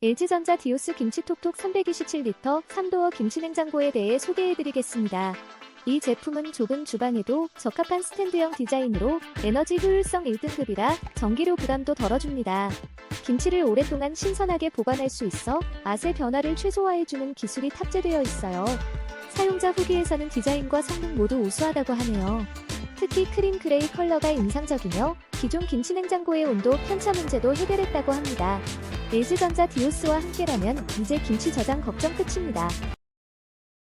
LG전자 디오스 김치톡톡 327리터 3도어 김치냉장고에 대해 소개해드리겠습니다. 이 제품은 좁은 주방에도 적합한 스탠드형 디자인으로 에너지 효율성 1등급이라 전기료 부담도 덜어줍니다. 김치를 오랫동안 신선하게 보관할 수 있어 맛의 변화를 최소화해주는 기술이 탑재되어 있어요. 사용자 후기에서는 디자인과 성능 모두 우수하다고 하네요. 특히 크림 그레이 컬러가 인상적이며 기존 김치냉장고의 온도 편차 문제도 해결했다고 합니다. LG전자 디오스와 함께라면 이제 김치 저장 걱정 끝입니다.